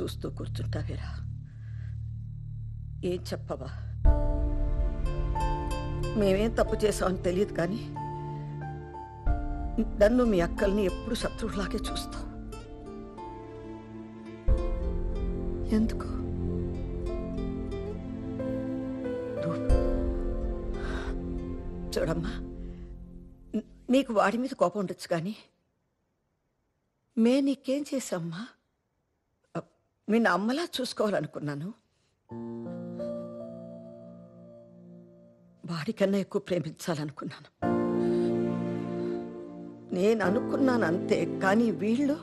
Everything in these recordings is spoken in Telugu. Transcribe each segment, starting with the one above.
చూస్తూ కూర్చుంటావేరా? ఏం చెప్పవా? మేమేం తప్పు చేసామని తెలియదు కానీ నన్ను మీ అక్కల్ని ఎప్పుడు శత్రువులాగే చూస్తావు. ఎందుకు? చూడమ్మా, నీకు వాడి మీద కోపం ఉండొచ్చు కానీ నీకేం చేశామ్మా? నిన్న అమ్మలా చూసుకోవాలనుకున్నాను. వాడికన్నా ఎక్కువ ప్రేమించాలనుకున్నాను. నేను అనుకున్నాను అంతే, కానీ వీళ్ళు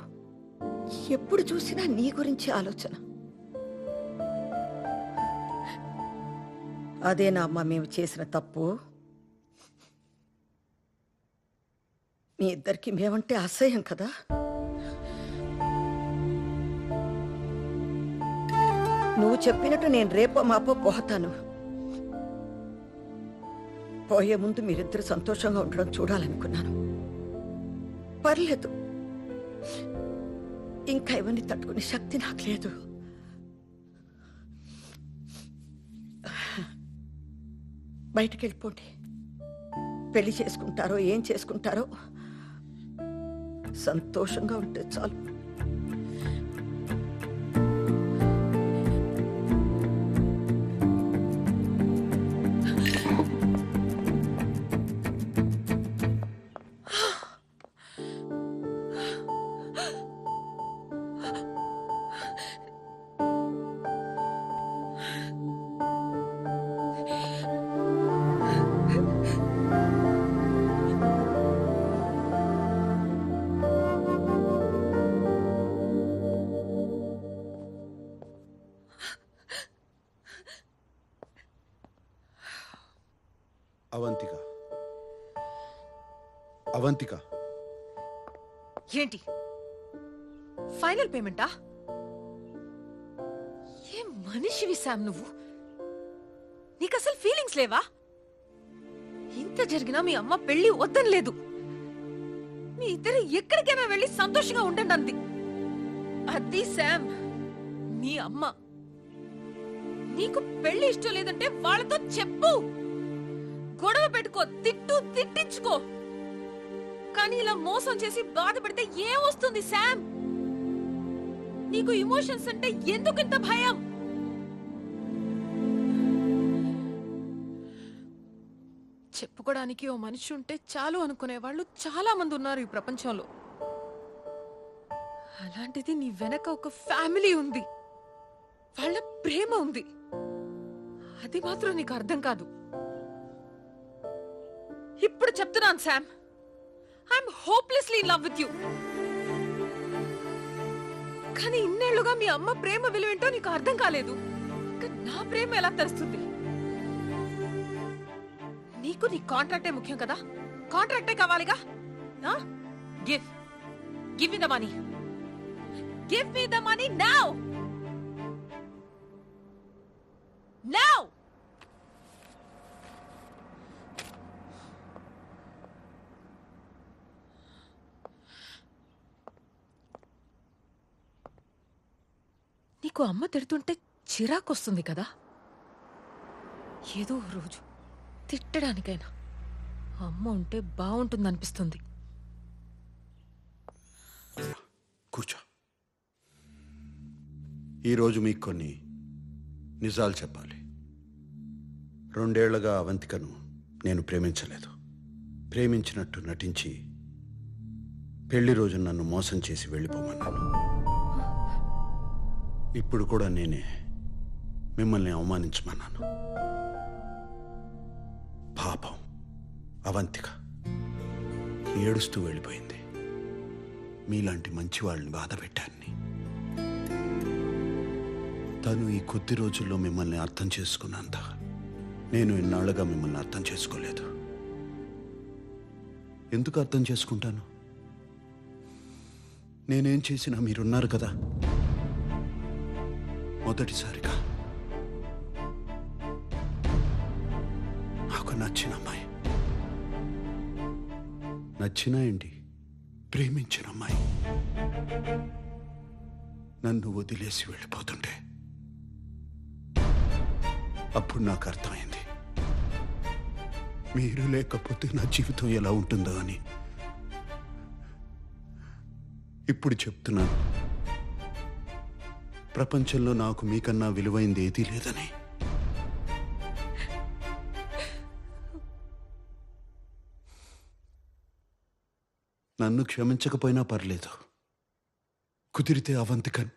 ఎప్పుడు చూసినా నీ గురించి ఆలోచన. అదేనా అమ్మ మేము చేసిన తప్పు? మీ ఇద్దరికి మేమంటే అసహ్యం కదా? నువ్వు చెప్పినట్టు నేను రేపో మాపో పోతాను. పోయే ముందు మీరిద్దరు సంతోషంగా ఉండడం చూడాలనుకున్నాను. పర్లేదు, ఇంకా ఇవన్నీ తట్టుకునే శక్తి నాకు లేదు. బయటికి వెళ్ళిపోండి. పెళ్లి చేసుకుంటారో ఏం చేసుకుంటారో సంతోషంగా ఉంటే చాలు. అవంతిక, అవంతిక, ఏంటి ఫైనల్ పేమెంటా? ఏం మనిషివి శామ్ నువ్వు? నీకు అసలు ఫీలింగ్స్ లేవా? ఇంత జరిగినా మీ అమ్మ పెళ్లి వద్దని లేదు. మీ ఇద్దరు ఎక్కడికైనా వెళ్ళి సంతోషంగా ఉండండి అంది. అది శామ్ మీ అమ్మ. నీకు పెళ్లి ఇష్టం లేదంటే వాళ్ళతో చెప్పు, గొడవ పెట్టుకో, తిట్టించుకో. కానీ ఇలా మోసం చేసి బాధ పెడితే ఏం వస్తుంది శామ్? నీకు ఇమోషన్స్ అంటే ఎందుకింత భయం? చెప్పుకోవడానికి ఓ మనిషి ఉంటే చాలు అనుకునే వాళ్ళు చాలా మంది ఉన్నారు ఈ ప్రపంచంలో. అలాంటిది నీ వెనక ఒక ఫ్యామిలీ ఉంది, వాళ్ళ ప్రేమ ఉంది. అది మాత్రం నీకు అర్థం కాదు. ఇప్పుడు చెప్తున్నాను Sam, I'm hopelessly in love with you. కానీ ఇన్నేళ్లుగా మీ అమ్మ ప్రేమ విలువేంటో నీకు అర్థం కాలేదు. నా ప్రేమ ఎలా తెలుస్తుంది? నీకు నీ కాంట్రాక్టే ముఖ్యం కదా? కాంట్రాక్టే కావాలిగా. Give me the money. Give me the money now. Now. నీకు అమ్మ తిడుతుంటే చిరాకొస్తుంది కదా? ఏదో రోజు తిట్టడానికైనా అమ్మ ఉంటే బాగుంటుందనిపిస్తుంది. కూర్చో. ఈరోజు మీకు కొన్ని నిజాలు చెప్పాలి. 2 ఏళ్లుగా అవంతికను నేను ప్రేమించలేదు. ప్రేమించినట్టు నటించి పెళ్లి రోజు నన్ను మోసం చేసి వెళ్ళిపోమన్నాను. ఇప్పుడు కూడా నేనే మిమ్మల్ని అవమానించమన్నాను. పాపం అవంతిక ఏడుస్తూ వెళ్ళిపోయింది. మీలాంటి మంచి వాళ్ళని బాధ పెట్టాన్ని. తను ఈ కొద్ది రోజుల్లో మిమ్మల్ని అర్థం చేసుకున్నంత నేను ఇన్నాళ్ళుగా మిమ్మల్ని అర్థం చేసుకోలేదు. ఎందుకు అర్థం చేసుకుంటాను? నేనేం చేసినా మీరున్నారు కదా. మొదటిసారిగా నాకు నచ్చిన అమ్మాయి, నచ్చిన ఏంటి, ప్రేమించిన అమ్మాయి నన్ను వదిలేసి వెళ్ళిపోతుంటే అప్పుడు నాకు అర్థమైంది మీరు లేకపోతే నా జీవితం ఎలా ఉంటుందో అని. ఇప్పుడు చెప్తున్నాను, ప్రపంచంలో నాకు మీకన్నా విలువైంది ఏదీ లేదని. నన్ను క్షమించకపోయినా పర్లేదు, కుదిరితే అవంతికన్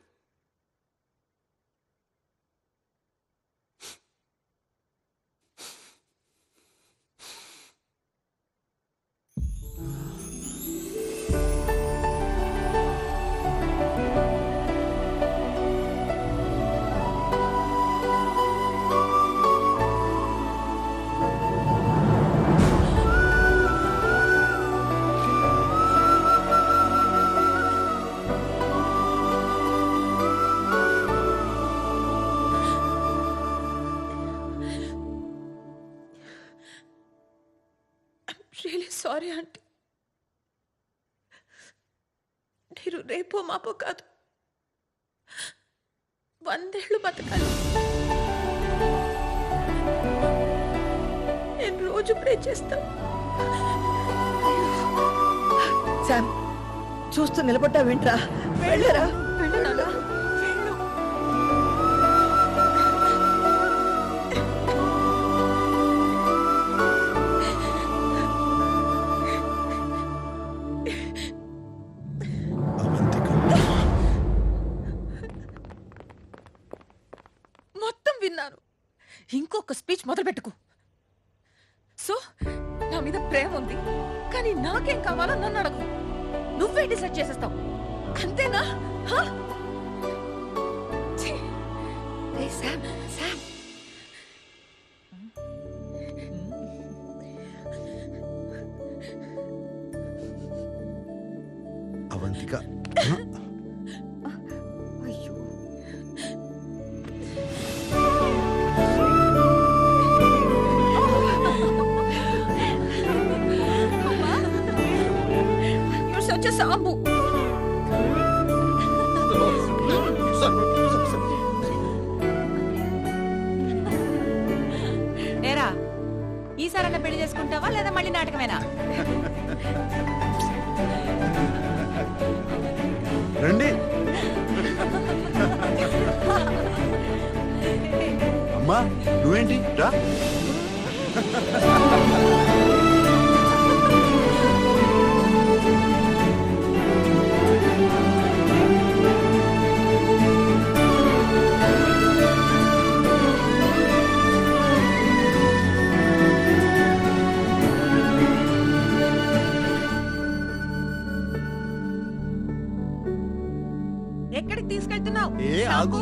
రియలీ సారీ ఆంటీ. మీరు రేపో మాపో కాదు, 100 ఏళ్ళు బతకాలి. నేను రోజు ప్రే చేస్తాను. శామ్, చూస్తూ నిలబడ్డా వింట్రా, వెళ్ళరా. వెళ్ళు నాన్న, వెళ్ళు. అవంతిక, మొత్తం విన్నాను. ఇంకొక స్పీచ్ మొదలు పెట్టుకు. సో నా మీద ప్రేమ ఉంది, కానీ నాకేం కావాలో నన్ను అడగు. నువ్వే డిసైడ్ చేసేస్తావు, అంతేనా? హా? ఛీ! ఏయ్ శామ్, శామ్. అవంతిక, అయ్యో, You're such a sambu. ఏరా, ఈసారన్నా పెళ్లి చేసుకుంటావా లేదా మళ్ళీ నాటకమేనా? రండి. అమ్మా, నువ్వేంటి రా. ఎక్కడికి తీసుకెళ్తున్నావు? ఏ ఆగు.